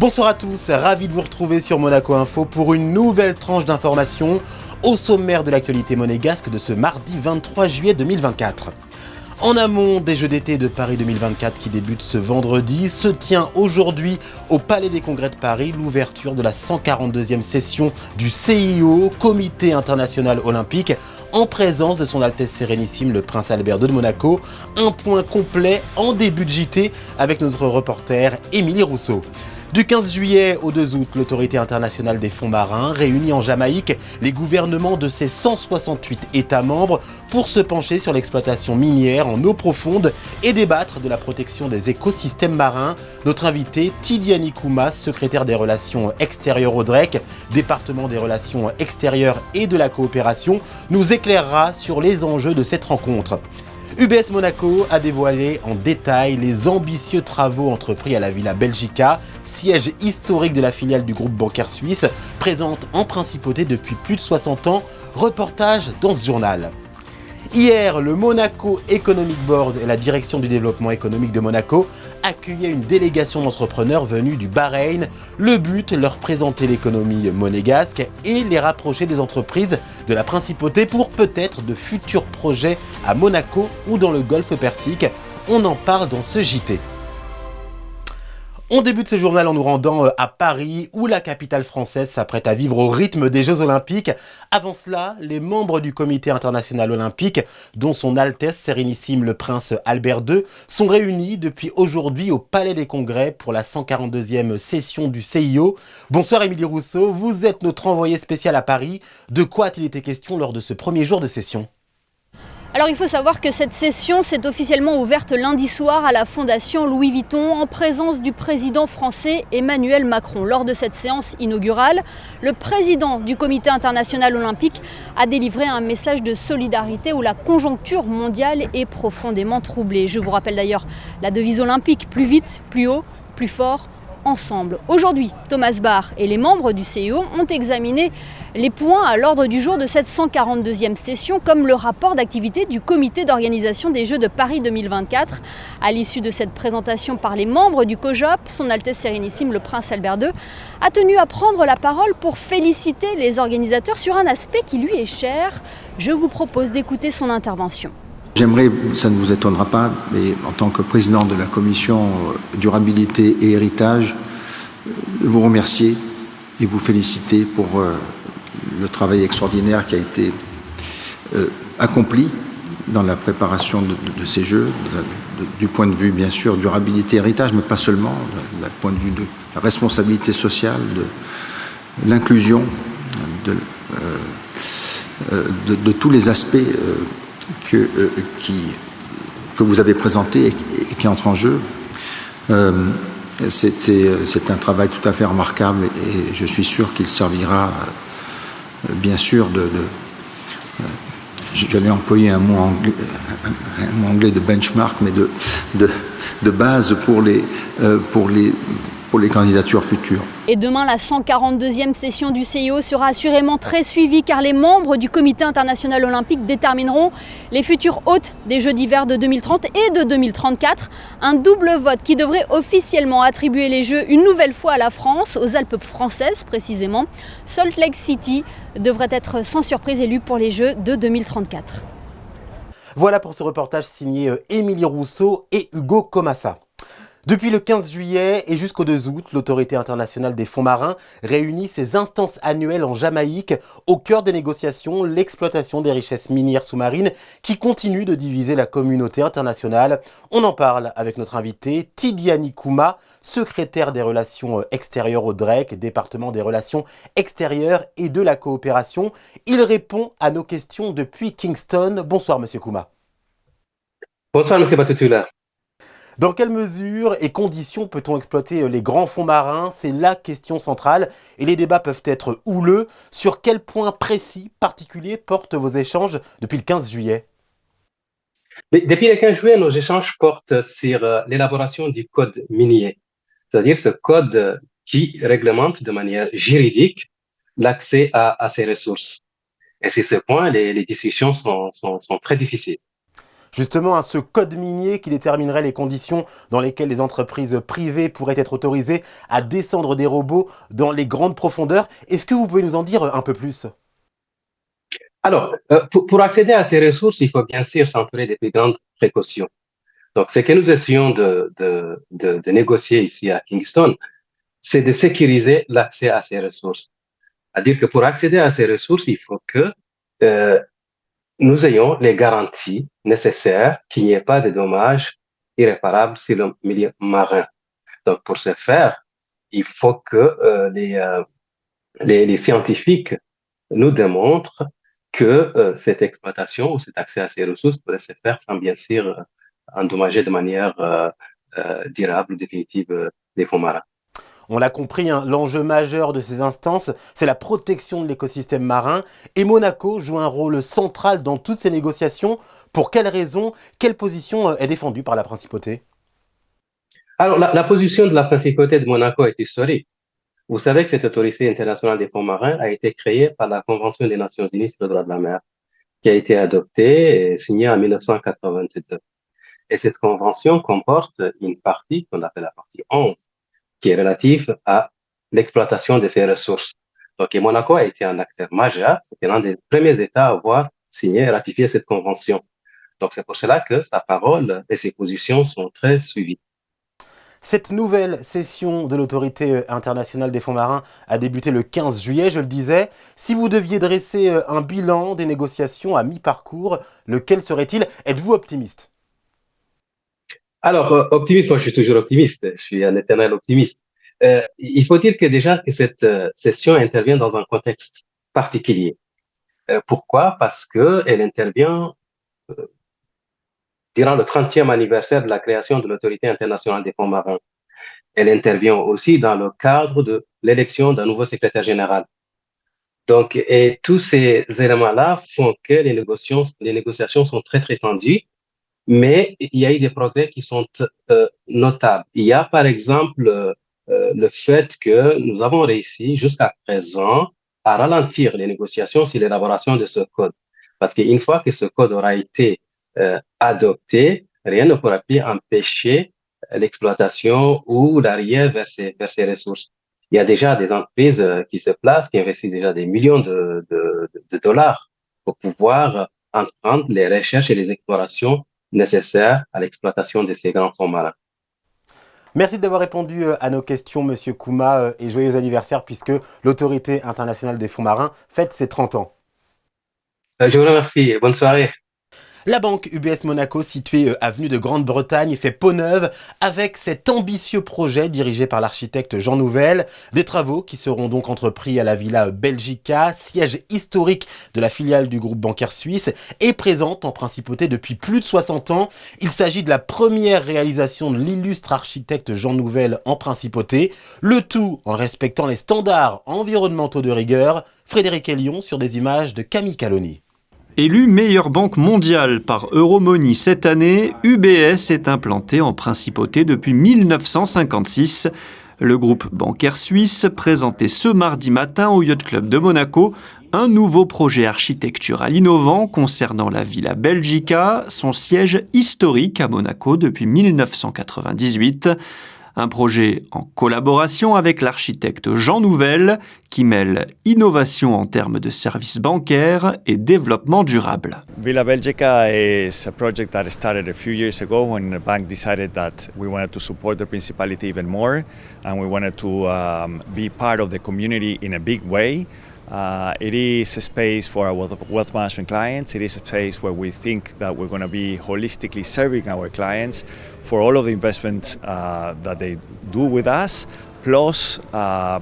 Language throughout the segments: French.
Bonsoir à tous, ravi de vous retrouver sur Monaco Info pour une nouvelle tranche d'informations au sommaire de l'actualité monégasque de ce mardi 23 juillet 2024. En amont des Jeux d'été de Paris 2024 qui débutent ce vendredi, se tient aujourd'hui au Palais des Congrès de Paris l'ouverture de la 142e session du CIO, Comité International Olympique, en présence de son Altesse Sérénissime le Prince Albert II de Monaco. Un point complet en début de JT avec notre reporter Émilie Rousseau. Du 15 juillet au 2 août, l'Autorité internationale des fonds marins réunit en Jamaïque les gouvernements de ses 168 États membres pour se pencher sur l'exploitation minière en eau profonde et débattre de la protection des écosystèmes marins. Notre invité, Tidiane Kouma, secrétaire des relations extérieures au DREC, département des relations extérieures et de la coopération, nous éclairera sur les enjeux de cette rencontre. UBS Monaco a dévoilé en détail les ambitieux travaux entrepris à la Villa Belgica, siège historique de la filiale du groupe bancaire suisse, présente en principauté depuis plus de 60 ans. Reportage dans ce journal. Hier, le Monaco Economic Board et la direction du développement économique de Monaco accueillaient une délégation d'entrepreneurs venus du Bahreïn. Le but, leur présenter l'économie monégasque et les rapprocher des entreprises de la principauté pour peut-être de futurs projets à Monaco ou dans le Golfe Persique. On en parle dans ce JT. On débute ce journal en nous rendant à Paris, où la capitale française s'apprête à vivre au rythme des Jeux Olympiques. Avant cela, les membres du Comité international olympique, dont son Altesse Sérénissime le Prince Albert II, sont réunis depuis aujourd'hui au Palais des Congrès pour la 142e session du CIO. Bonsoir Émilie Rousseau, vous êtes notre envoyée spéciale à Paris. De quoi a-t-il été question lors de ce premier jour de session ? Alors il faut savoir que cette session s'est officiellement ouverte lundi soir à la Fondation Louis Vuitton en présence du président français Emmanuel Macron. Lors de cette séance inaugurale, le président du Comité international olympique a délivré un message de solidarité où la conjoncture mondiale est profondément troublée. Je vous rappelle d'ailleurs la devise olympique: plus vite, plus haut, plus fort, ensemble. Aujourd'hui, Thomas Bach et les membres du CIO ont examiné les points à l'ordre du jour de cette 142e session, comme le rapport d'activité du comité d'organisation des Jeux de Paris 2024. À l'issue de cette présentation par les membres du COJOP, son Altesse Sérénissime le Prince Albert II a tenu à prendre la parole pour féliciter les organisateurs sur un aspect qui lui est cher. Je vous propose d'écouter son intervention. J'aimerais, ça ne vous étonnera pas, mais en tant que président de la commission durabilité et héritage, vous remercier et vous féliciter pour le travail extraordinaire qui a été accompli dans la préparation de ces Jeux, du point de vue bien sûr durabilité et héritage, mais pas seulement, du point de vue de la responsabilité sociale, de l'inclusion, de tous les aspects que vous avez présenté et qui entre en jeu. C'est un travail tout à fait remarquable et je suis sûr qu'il servira bien sûr j'allais employer un mot anglais de benchmark, mais de base pour les candidatures futures. Et demain, la 142e session du CIO sera assurément très suivie car les membres du Comité international olympique détermineront les futurs hôtes des Jeux d'hiver de 2030 et de 2034. Un double vote qui devrait officiellement attribuer les Jeux une nouvelle fois à la France, aux Alpes françaises précisément. Salt Lake City devrait être sans surprise élu pour les Jeux de 2034. Voilà pour ce reportage signé Émilie Rousseau et Hugo Comassa. Depuis le 15 juillet et jusqu'au 2 août, l'Autorité internationale des fonds marins réunit ses instances annuelles en Jamaïque. Au cœur des négociations, l'exploitation des richesses minières sous-marines qui continue de diviser la communauté internationale. On en parle avec notre invité Tidiane Kouma, secrétaire des relations extérieures au DREC, département des relations extérieures et de la coopération. Il répond à nos questions depuis Kingston. Bonsoir Monsieur Kouma. Bonsoir Monsieur Batutula. Dans quelle mesure et conditions peut-on exploiter les grands fonds marins ? C'est la question centrale et les débats peuvent être houleux. Sur quel point précis, particulier, portent vos échanges depuis le 15 juillet ? Depuis le 15 juillet, nos échanges portent sur l'élaboration du code minier, c'est-à-dire ce code qui réglemente de manière juridique l'accès à ces ressources. Et sur ce point, les discussions sont très difficiles. Justement, ce code minier qui déterminerait les conditions dans lesquelles les entreprises privées pourraient être autorisées à descendre des robots dans les grandes profondeurs. Est-ce que vous pouvez nous en dire un peu plus ? Alors, pour accéder à ces ressources, il faut bien sûr s'entourer des plus grandes précautions. Donc, ce que nous essayons de négocier ici à Kingston, c'est de sécuriser l'accès à ces ressources. C'est-à-dire que pour accéder à ces ressources, il faut que nous ayons les garanties nécessaires qu'il n'y ait pas de dommages irréparables sur le milieu marin. Donc, pour ce faire, il faut que les scientifiques nous démontrent que cette exploitation ou cet accès à ces ressources pourrait se faire sans bien sûr endommager de manière durable, définitive les fonds marins. On l'a compris, l'enjeu majeur de ces instances, c'est la protection de l'écosystème marin. Et Monaco joue un rôle central dans toutes ces négociations. Pour quelles raisons, quelle position est défendue par la principauté ? Alors, la position de la principauté de Monaco est historique. Vous savez que cette autorité internationale des fonds marins a été créée par la Convention des Nations Unies sur le droit de la mer, qui a été adoptée et signée en 1982. Et cette convention comporte une partie qu'on appelle la partie 11, qui est relative à l'exploitation de ces ressources. Donc, et Monaco a été un acteur majeur. C'était l'un des premiers États à avoir signé et ratifié cette convention. Donc, c'est pour cela que sa parole et ses positions sont très suivies. Cette nouvelle session de l'autorité internationale des fonds marins a débuté le 15 juillet, je le disais. Si vous deviez dresser un bilan des négociations à mi-parcours, lequel serait-il ? Êtes-vous optimiste ? Alors, optimiste, moi je suis toujours optimiste. Je suis un éternel optimiste. Il faut dire que déjà que cette session intervient dans un contexte particulier. Pourquoi ? Parce qu'elle intervient durant le 30e anniversaire de la création de l'autorité internationale des fonds marins. Elle intervient aussi dans le cadre de l'élection d'un nouveau secrétaire général. Donc, et tous ces éléments-là font que les négociations sont très, très tendues, mais il y a eu des progrès qui sont notables. Il y a, par exemple, le fait que nous avons réussi jusqu'à présent à ralentir les négociations sur l'élaboration de ce code. Parce qu'une fois que ce code aura été adopté, rien ne pourra plus empêcher l'exploitation ou l'arrière vers ces ressources. Il y a déjà des entreprises qui se placent, qui investissent déjà des millions de dollars pour pouvoir entreprendre les recherches et les explorations nécessaires à l'exploitation de ces grands fonds marins. Merci d'avoir répondu à nos questions, Monsieur Kouma, et joyeux anniversaire puisque l'autorité internationale des fonds marins fête ses 30 ans. Je vous remercie. Bonne soirée. La banque UBS Monaco, située avenue de Grande-Bretagne, fait peau neuve avec cet ambitieux projet dirigé par l'architecte Jean Nouvel. Des travaux qui seront donc entrepris à la Villa Belgica, siège historique de la filiale du groupe bancaire suisse et présente en principauté depuis plus de 60 ans. Il s'agit de la première réalisation de l'illustre architecte Jean Nouvel en principauté, le tout en respectant les standards environnementaux de rigueur. Frédéric Elion sur des images de Camille Caloni. Élue meilleure banque mondiale par Euromoney cette année, UBS est implantée en principauté depuis 1956. Le groupe bancaire suisse présentait ce mardi matin au Yacht Club de Monaco un nouveau projet architectural innovant concernant la Villa Belgica, son siège historique à Monaco depuis 1998. Un projet en collaboration avec l'architecte Jean Nouvel qui mêle innovation en termes de services bancaires et développement durable. Villa Belgica is a project that started a few years ago when the bank decided that we wanted to support the Principality even more and we wanted to be part of the community in a big way. It is a space for our wealth management clients. It is a space where we think that we're going to be holistically serving our clients for all of the investments that they do with us, plus a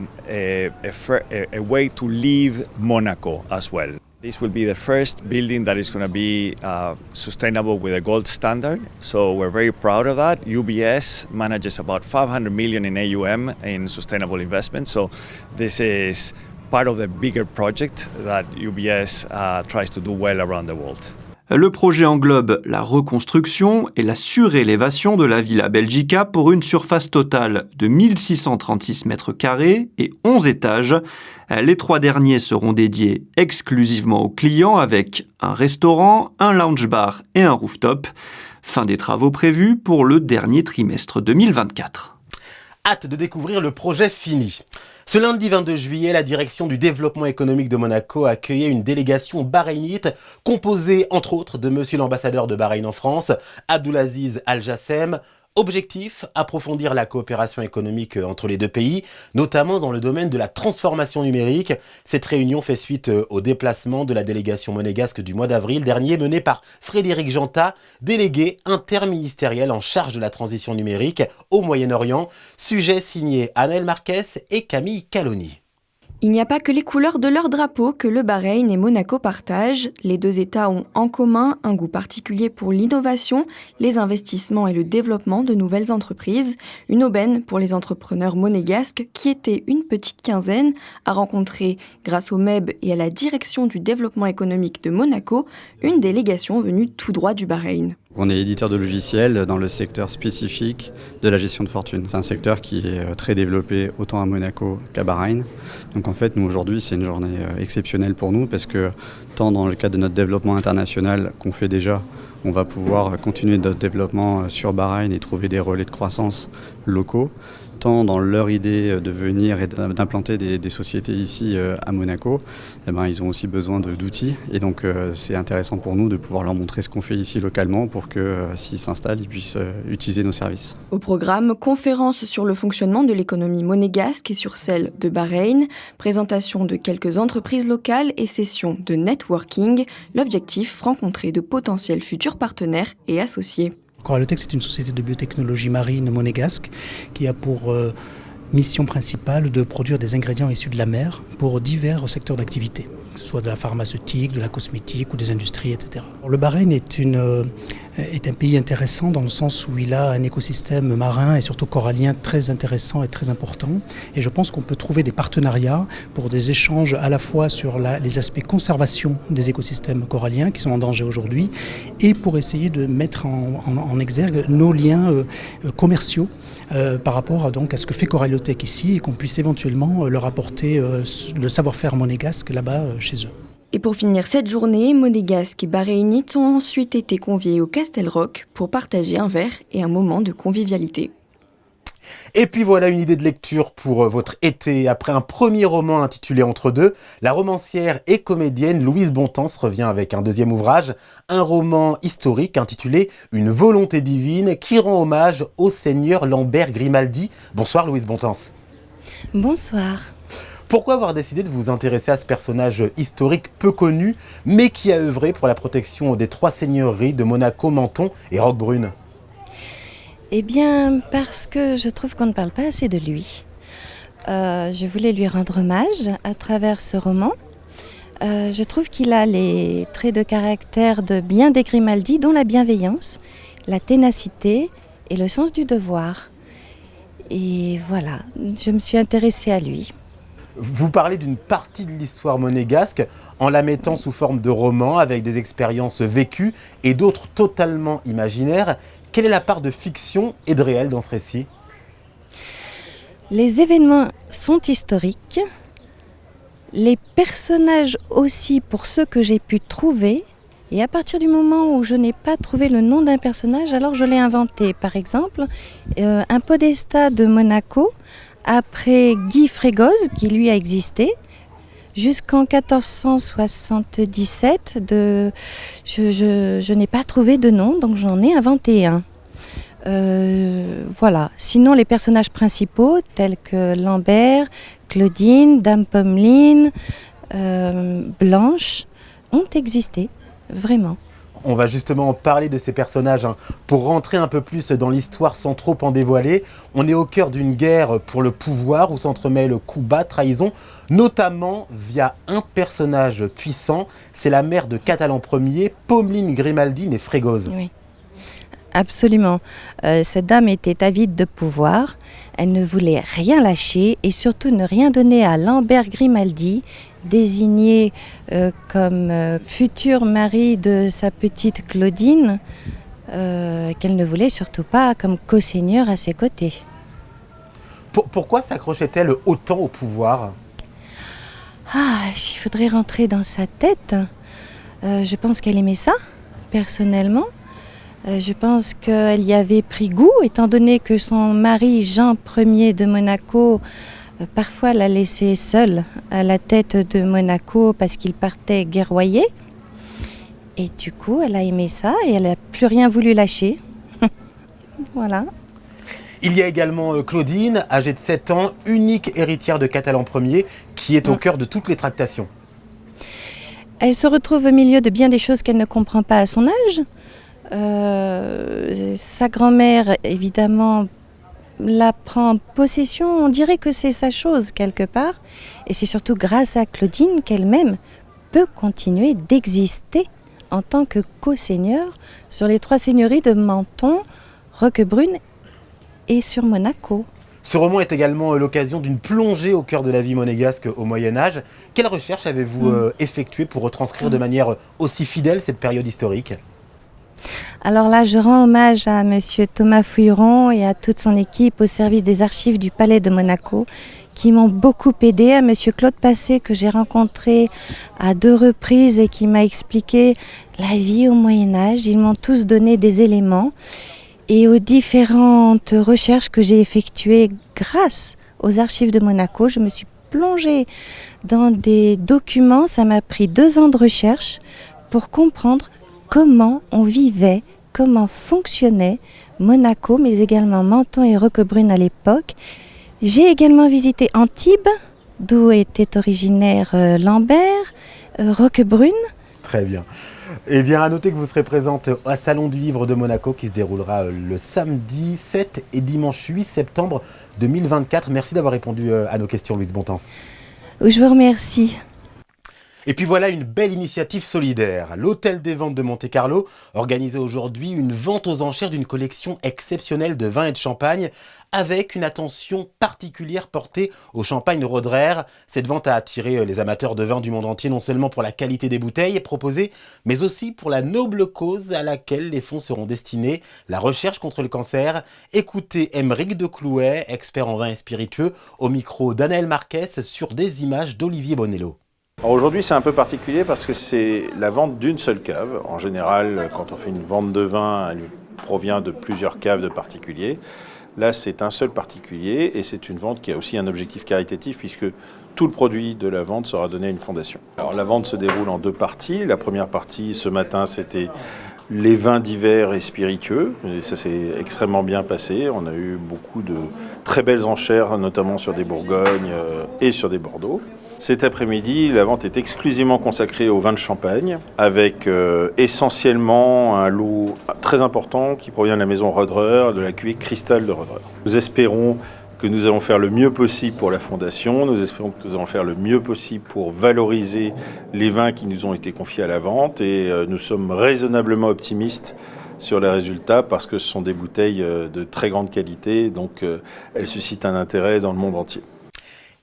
way to leave Monaco as well. This will be the first building that is going to be sustainable with a gold standard. So we're very proud of that. UBS manages about 500 million in AUM in sustainable investment. So this is part of the bigger project that UBS tries to do well around the world. Le projet englobe la reconstruction et la surélévation de la Villa Belgica pour une surface totale de 1636 mètres carrés et 11 étages. Les 3 derniers seront dédiés exclusivement aux clients avec un restaurant, un lounge bar et un rooftop. Fin des travaux prévus pour le dernier trimestre 2024. Hâte de découvrir le projet fini. Ce lundi 22 juillet, la direction du développement économique de Monaco accueillait une délégation bahreïnite composée entre autres de monsieur l'ambassadeur de Bahreïn en France, Abdulaziz Al-Jassem. Objectif, approfondir la coopération économique entre les deux pays, notamment dans le domaine de la transformation numérique. Cette réunion fait suite au déplacement de la délégation monégasque du mois d'avril dernier menée par Frédéric Janta, délégué interministériel en charge de la transition numérique au Moyen-Orient. Sujet signé Anaël Marquez et Camille Caloni. Il n'y a pas que les couleurs de leur drapeau que le Bahreïn et Monaco partagent. Les deux États ont en commun un goût particulier pour l'innovation, les investissements et le développement de nouvelles entreprises. Une aubaine pour les entrepreneurs monégasques qui étaient une petite quinzaine à rencontrer, grâce au MEB et à la direction du développement économique de Monaco, une délégation venue tout droit du Bahreïn. On est éditeur de logiciels dans le secteur spécifique de la gestion de fortune. C'est un secteur qui est très développé autant à Monaco qu'à Bahreïn. Donc en fait, nous aujourd'hui, c'est une journée exceptionnelle pour nous parce que tant dans le cadre de notre développement international qu'on fait déjà, on va pouvoir continuer notre développement sur Bahreïn et trouver des relais de croissance locaux, tant dans leur idée de venir et d'implanter des sociétés ici à Monaco, ils ont aussi besoin d'outils. Et donc c'est intéressant pour nous de pouvoir leur montrer ce qu'on fait ici localement pour que s'ils s'installent, ils puissent utiliser nos services. Au programme, conférence sur le fonctionnement de l'économie monégasque et sur celle de Bahreïn, présentation de quelques entreprises locales et session de networking. L'objectif, rencontrer de potentiels futurs partenaires et associés. Coralotech, c'est une société de biotechnologie marine monégasque qui a pour mission principale de produire des ingrédients issus de la mer pour divers secteurs d'activité, que ce soit de la pharmaceutique, de la cosmétique ou des industries, etc. Le Bahreïn est un pays intéressant dans le sens où il a un écosystème marin et surtout corallien très intéressant et très important. Et je pense qu'on peut trouver des partenariats pour des échanges à la fois sur les aspects conservation des écosystèmes coralliens qui sont en danger aujourd'hui et pour essayer de mettre en exergue nos liens commerciaux par rapport à ce que fait Coralotech ici et qu'on puisse éventuellement leur apporter le savoir-faire monégasque là-bas chez eux. Et pour finir cette journée, monégasques et bahreïnites ont ensuite été conviés au Castel Rock pour partager un verre et un moment de convivialité. Et puis voilà une idée de lecture pour votre été. Après un premier roman intitulé Entre deux, la romancière et comédienne Louise Bontemps revient avec un deuxième ouvrage, un roman historique intitulé Une volonté divine qui rend hommage au seigneur Lambert Grimaldi. Bonsoir Louise Bontemps. Bonsoir. Pourquoi avoir décidé de vous intéresser à ce personnage historique peu connu, mais qui a œuvré pour la protection des 3 seigneuries de Monaco, Menton et Roquebrune ? Eh bien, parce que je trouve qu'on ne parle pas assez de lui. Je voulais lui rendre hommage à travers ce roman. Je trouve qu'il a les traits de caractère de bien des Grimaldi, dont la bienveillance, la ténacité et le sens du devoir. Et voilà, je me suis intéressée à lui. Vous parlez d'une partie de l'histoire monégasque en la mettant sous forme de roman avec des expériences vécues et d'autres totalement imaginaires. Quelle est la part de fiction et de réel dans ce récit ? Les événements sont historiques. Les personnages aussi, pour ceux que j'ai pu trouver. Et à partir du moment où je n'ai pas trouvé le nom d'un personnage, alors je l'ai inventé. Par exemple, un podestat de Monaco, après Guy Frégoz, qui lui a existé, jusqu'en 1477, je n'ai pas trouvé de nom, donc j'en ai inventé un. Voilà. Sinon, les personnages principaux, tels que Lambert, Claudine, Dame Pommeline, Blanche, ont existé, vraiment. On va justement parler de ces personnages pour rentrer un peu plus dans l'histoire sans trop en dévoiler. On est au cœur d'une guerre pour le pouvoir où s'entremêlent coups bas, trahison, notamment via un personnage puissant. C'est la mère de Catalan Ier, Pommeline Grimaldi née Frégoz. Oui. Absolument. Cette dame était avide de pouvoir. Elle ne voulait rien lâcher et surtout ne rien donner à Lambert Grimaldi, désigné comme futur mari de sa petite Claudine, qu'elle ne voulait surtout pas comme co-seigneur à ses côtés. Pourquoi s'accrochait-elle autant au pouvoir ? Il faudrait rentrer dans sa tête. Je pense qu'elle aimait ça, personnellement. Je pense qu'elle y avait pris goût, étant donné que son mari Jean Ier de Monaco, parfois l'a laissée seule à la tête de Monaco parce qu'il partait guerroyer. Et du coup, elle a aimé ça et elle n'a plus rien voulu lâcher. Voilà. Il y a également Claudine, âgée de 7 ans, unique héritière de Catalan Ier, qui est au cœur de toutes les tractations. Elle se retrouve au milieu de bien des choses qu'elle ne comprend pas à son âge. Sa grand-mère, évidemment, la prend en possession. On dirait que c'est sa chose quelque part. Et c'est surtout grâce à Claudine qu'elle-même peut continuer d'exister en tant que co-seigneur sur les 3 seigneuries de Menton, Roquebrune et sur Monaco. Ce roman est également l'occasion d'une plongée au cœur de la vie monégasque au Moyen-Âge. Quelle recherche avez-vous effectuée pour retranscrire de manière aussi fidèle cette période historique ? Alors là, je rends hommage à monsieur Thomas Fouilleron et à toute son équipe au service des archives du Palais de Monaco qui m'ont beaucoup aidé, à monsieur Claude Passé que j'ai rencontré à 2 reprises et qui m'a expliqué la vie au Moyen-Âge. Ils m'ont tous donné des éléments et aux différentes recherches que j'ai effectuées grâce aux archives de Monaco. Je me suis plongée dans des documents, ça m'a pris 2 ans de recherche pour comprendre comment on vivait, comment fonctionnait Monaco, mais également Menton et Roquebrune à l'époque. J'ai également visité Antibes, d'où était originaire Lambert, Roquebrune. Très bien. Eh bien, à noter que vous serez présente au Salon du Livre de Monaco qui se déroulera le samedi 7 et dimanche 8 septembre 2024. Merci d'avoir répondu à nos questions, Louise Bontemps. Je vous remercie. Et puis voilà une belle initiative solidaire. L'Hôtel des Ventes de Monte-Carlo organisait aujourd'hui une vente aux enchères d'une collection exceptionnelle de vins et de champagne avec une attention particulière portée au champagne Roederer. Cette vente a attiré les amateurs de vin du monde entier non seulement pour la qualité des bouteilles proposées, mais aussi pour la noble cause à laquelle les fonds seront destinés, la recherche contre le cancer. Écoutez Aymeric de Clouet, expert en vin et spiritueux, au micro d'Anaël Marquez sur des images d'Olivier Bonello. Aujourd'hui, c'est un peu particulier parce que c'est la vente d'une seule cave. En général, quand on fait une vente de vin, elle provient de plusieurs caves de particuliers. Là, c'est un seul particulier et c'est une vente qui a aussi un objectif caritatif puisque tout le produit de la vente sera donné à une fondation. Alors, la vente se déroule en 2 parties. La première partie, ce matin, c'était les vins d'hiver et spiritueux. Et ça s'est extrêmement bien passé. On a eu beaucoup de très belles enchères, notamment sur des Bourgognes et sur des Bordeaux. Cet après-midi, la vente est exclusivement consacrée aux vins de Champagne, avec essentiellement un lot très important qui provient de la maison Roederer, de la cuvée Cristal de Roederer. Nous espérons que nous allons faire le mieux possible pour la Fondation, nous espérons que nous allons faire le mieux possible pour valoriser les vins qui nous ont été confiés à la vente et nous sommes raisonnablement optimistes sur les résultats parce que ce sont des bouteilles de très grande qualité, donc elles suscitent un intérêt dans le monde entier.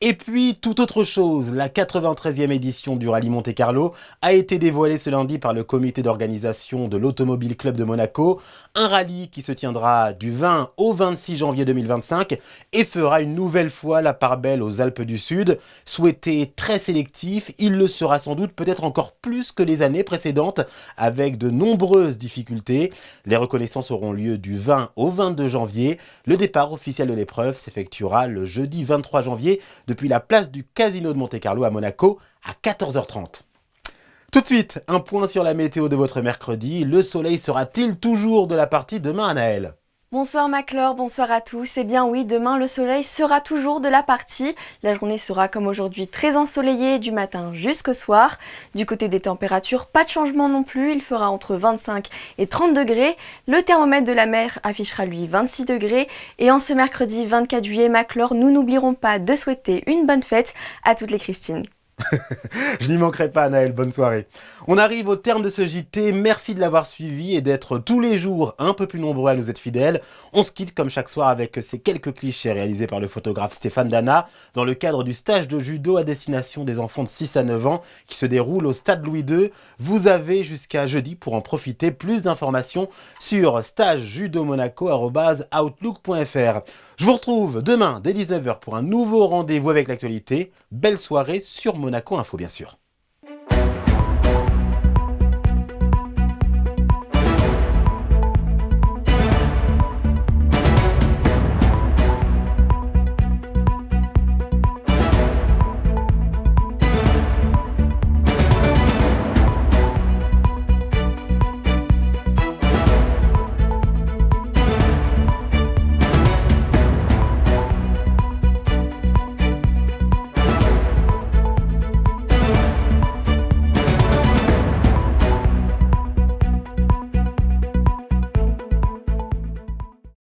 Et puis, tout autre chose, la 93e édition du Rallye Monte-Carlo a été dévoilée ce lundi par le comité d'organisation de l'Automobile Club de Monaco. Un rallye qui se tiendra du 20 au 26 janvier 2025 et fera une nouvelle fois la part belle aux Alpes du Sud. Souhaité très sélectif, il le sera sans doute peut-être encore plus que les années précédentes avec de nombreuses difficultés. Les reconnaissances auront lieu du 20 au 22 janvier. Le départ officiel de l'épreuve s'effectuera le jeudi 23 janvier depuis la place du Casino de Monte-Carlo à Monaco à 14h30. Tout de suite, un point sur la météo de votre mercredi. Le soleil sera-t-il toujours de la partie demain, Anaël ? Bonsoir Maclore, bonsoir à tous. Eh bien oui, demain le soleil sera toujours de la partie. La journée sera comme aujourd'hui très ensoleillée du matin jusqu'au soir. Du côté des températures, pas de changement non plus. Il fera entre 25 et 30 degrés. Le thermomètre de la mer affichera lui 26 degrés. Et en ce mercredi 24 juillet, Maclore, nous n'oublierons pas de souhaiter une bonne fête à toutes les Christines. Je n'y manquerai pas, Naël, bonne soirée. On arrive au terme de ce JT, merci de l'avoir suivi et d'être tous les jours un peu plus nombreux à nous être fidèles. On se quitte comme chaque soir avec ces quelques clichés réalisés par le photographe Stéphane Dana dans le cadre du stage de judo à destination des enfants de 6 à 9 ans qui se déroule au Stade Louis II. Vous avez jusqu'à jeudi pour en profiter. Plus d'informations sur stagejudomonaco@outlook.fr. Je vous retrouve demain dès 19h pour un nouveau rendez-vous avec l'actualité. Belle soirée sur Monaco Info bien sûr.